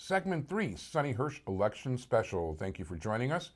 Segment 3, Sonny Hirsch Election Special. Thank you for joining us.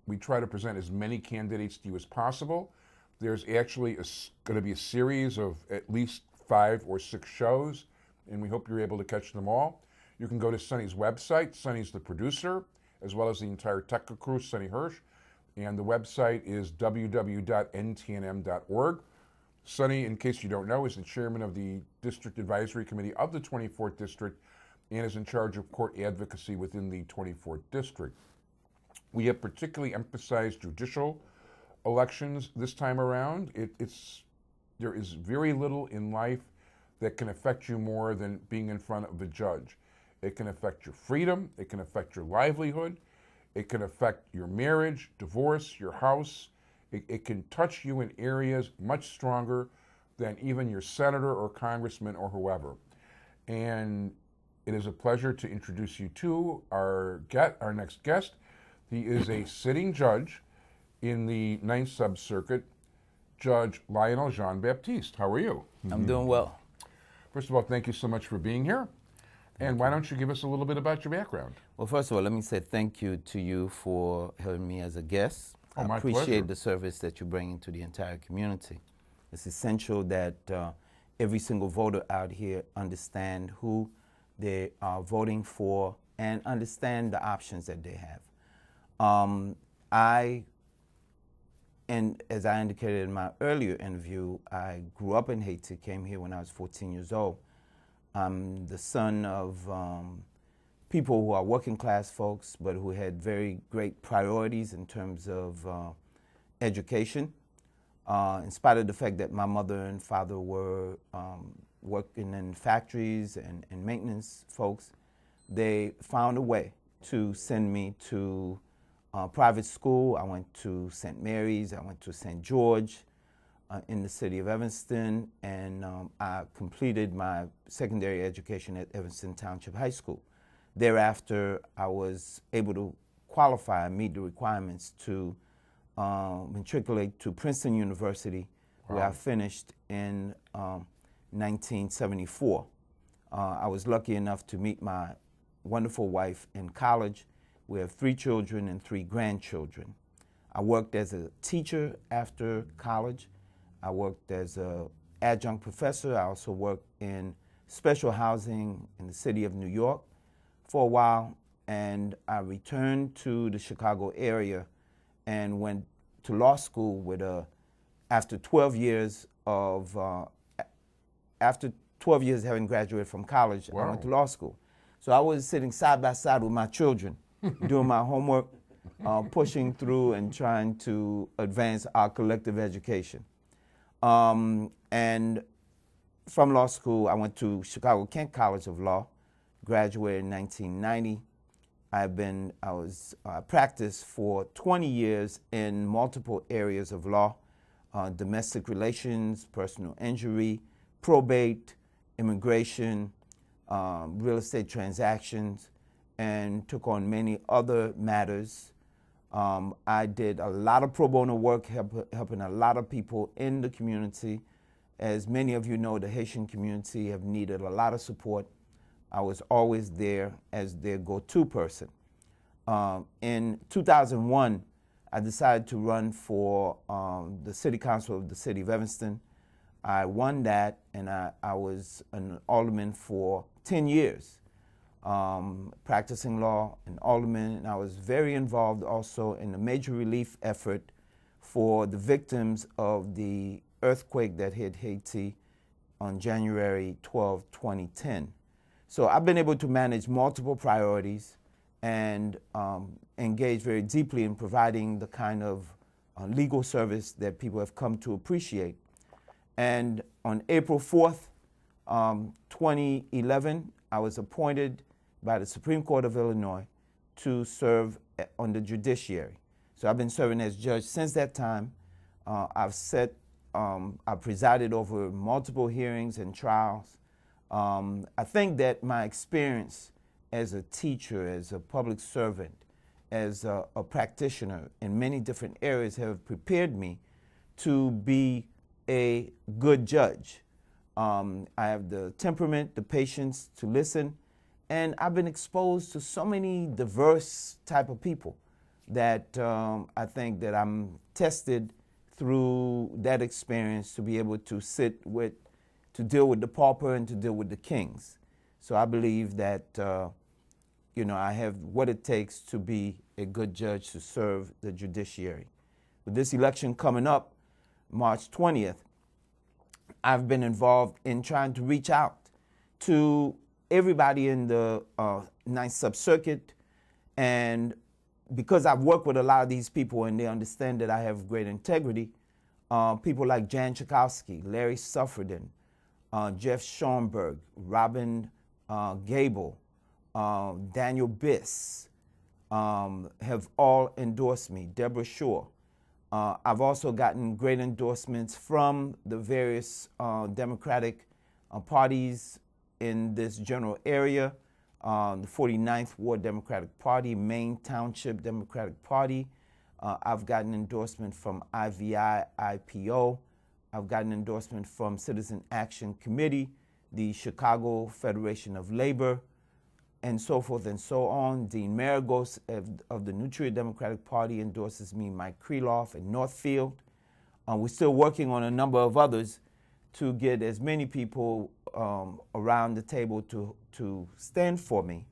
We try to present as many candidates to you as possible. There's actually going to be a series of at least 5 or 6 shows, and we hope you're able to catch them all. You can go to Sonny's website. Sonny's the producer, as well as the entire technical crew, Sonny Hirsch, and the website is www.ntnm.org. Sonny, in case you don't know, is the chairman of the District Advisory Committee of the 24th District and is in charge of court advocacy within the 24th District. We have particularly emphasized judicial elections this time around. There is very little in life that can affect you more than being in front of a judge. It can affect your freedom, it can affect your livelihood, it can affect your marriage, divorce, your house. It can touch you in areas much stronger than even your senator or congressman or whoever. And it is a pleasure to introduce you to our next guest. He is a sitting judge in the 9th Subcircuit, Judge Lionel Jean-Baptiste. How are you? I'm doing well. First of all, thank you so much for being here. And why don't you give us a little bit about your background? Well, first of all, let me say thank you to you for having me as a guest. Oh, my I appreciate pleasure. the service that you bring into the entire community. It's essential that every single voter out here understand who they are voting for and understand the options that they have. And as I indicated in my earlier interview, I grew up in Haiti, came here when I was 14 years old. I'm the son of people who are working class folks, but who had very great priorities in terms of education. In spite of the fact that my mother and father were working in factories and maintenance folks, they found a way to send me to private school. I went to St. Mary's, I went to St. George in the city of Evanston, and I completed my secondary education at Evanston Township High School. Thereafter, I was able to qualify and meet the requirements to matriculate to Princeton University, where I finished in 1974. I was lucky enough to meet my wonderful wife in college. We have 3 children and 3 grandchildren. I worked as a teacher after college. I worked as an adjunct professor. I also worked in special housing in the city of New York for a while, and I returned to the Chicago area and went to law school with after 12 years having graduated from college. Wow. I went to law school. So I was sitting side by side with my children, doing my homework, pushing through and trying to advance our collective education. And from law school, I went to Chicago Kent College of Law, graduated in 1990. I practiced for 20 years in multiple areas of law, domestic relations, personal injury, probate, immigration, real estate transactions, and took on many other matters. I did a lot of pro bono work, helping a lot of people in the community. As many of you know, the Haitian community have needed a lot of support. I was always there as their go-to person. In 2001, I decided to run for the city council of the city of Evanston. I won that, and I was an alderman for 10 years, practicing law, an alderman, and I was very involved also in the major relief effort for the victims of the earthquake that hit Haiti on January 12, 2010. So I've been able to manage multiple priorities and engage very deeply in providing the kind of legal service that people have come to appreciate. And on April 4th, 2011, I was appointed by the Supreme Court of Illinois to serve on the judiciary. So I've been serving as judge since that time. I've presided over multiple hearings and trials. I think that my experience as a teacher, as a public servant, as a practitioner in many different areas have prepared me to be a good judge. I have the temperament, the patience to listen, and I've been exposed to so many diverse type of people that I think that I'm tested through that experience to be able to to deal with the pauper and to deal with the kings. So I believe that, I have what it takes to be a good judge to serve the judiciary. With this election coming up, March 20th, I've been involved in trying to reach out to everybody in the Ninth Subcircuit, and because I've worked with a lot of these people and they understand that I have great integrity, people like Jan Chakowski, Larry Suffredin, Jeff Schoenberg, Robin Gable, Daniel Biss, have all endorsed me, Deborah Shore. I've also gotten great endorsements from the various Democratic parties in this general area, the 49th Ward Democratic Party, Maine Township Democratic Party. I've gotten endorsement from IVI, IPO. I've gotten endorsement from Citizen Action Committee, the Chicago Federation of Labor, and so forth and so on. Dean Maragos of the Nutria Democratic Party endorses me, Mike Kreloff in Northfield. We're still working on a number of others to get as many people around the table to stand for me.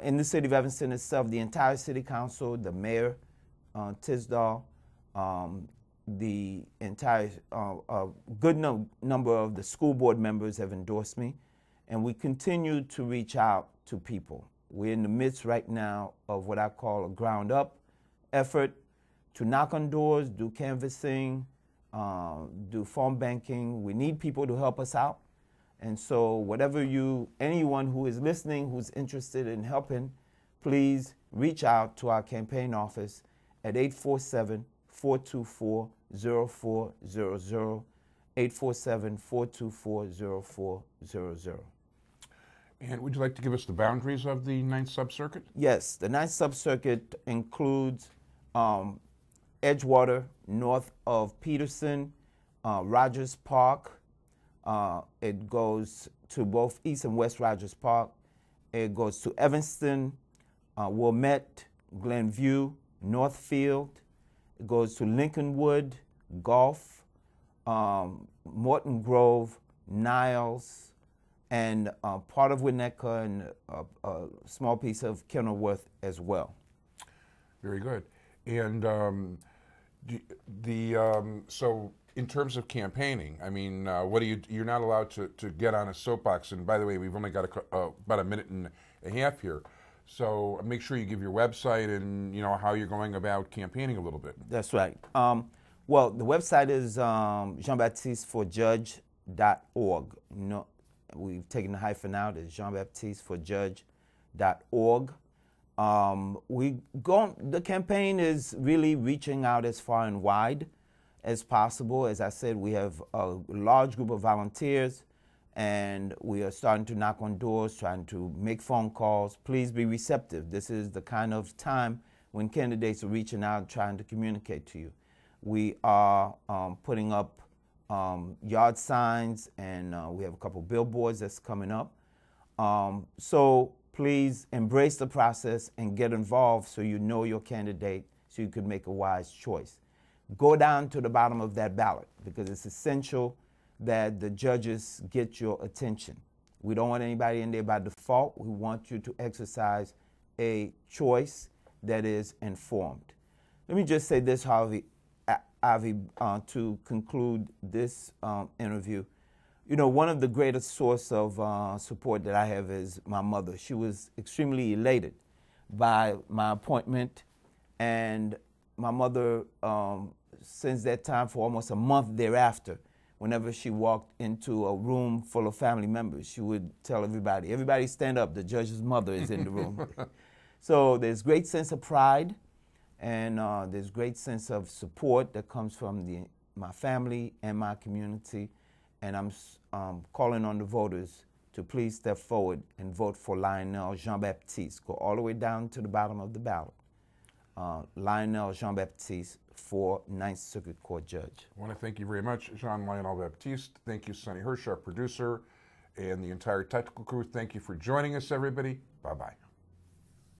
In the city of Evanston itself, the entire city council, the mayor, Tisdall, the entire good number of the school board members have endorsed me, and we continue to reach out to people. We're in the midst right now of what I call a ground up effort to knock on doors, do canvassing, do phone banking. We need people to help us out. And so anyone who is listening who's interested in helping, please reach out to our campaign office at 847-424-0400, 847-424-0400. And would you like to give us the boundaries of the Ninth Subcircuit? Yes, the Ninth Subcircuit includes Edgewater, north of Peterson, Rogers Park. It goes to both East and West Rogers Park. It goes to Evanston, Wilmette, Glenview, Northfield. It goes to Lincolnwood, Gulf, Morton Grove, Niles, and part of Winnetka, and a small piece of Kenilworth as well. Very good. And so in terms of campaigning, I mean, you're not allowed to get on a soapbox. And by the way, we've only got about a minute and a half here. So make sure you give your website and how you're going about campaigning a little bit. That's right. Well, the website is jeanbaptisteforjudge.org. We've taken the hyphen out. It's jeanbaptisteforjudge.org. The campaign is really reaching out as far and wide as possible. As I said, we have a large group of volunteers, and we are starting to knock on doors, trying to make phone calls. Please be receptive. This is the kind of time when candidates are reaching out and trying to communicate to you. We are putting up yard signs, and we have a couple billboards that's coming up. So please embrace the process and get involved so you know your candidate, so you can make a wise choice. Go down to the bottom of that ballot, because it's essential that the judges get your attention. We don't want anybody in there by default. We want you to exercise a choice that is informed. Let me just say this, Avi, to conclude this interview. One of the greatest source of support that I have is my mother. She was extremely elated by my appointment, and my mother, since that time, for almost a month thereafter, whenever she walked into a room full of family members, she would tell everybody stand up, the judge's mother is in the room. So there's great sense of pride, and there's great sense of support that comes from my family and my community. And I'm calling on the voters to please step forward and vote for Lionel Jean-Baptiste. Go all the way down to the bottom of the ballot. Lionel Jean-Baptiste for Ninth Circuit Court judge. I want to thank you very much, Lionel Jean-Baptiste. Thank you, Sonny Hirsch, our producer, and the entire technical crew. Thank you for joining us, everybody. Bye-bye.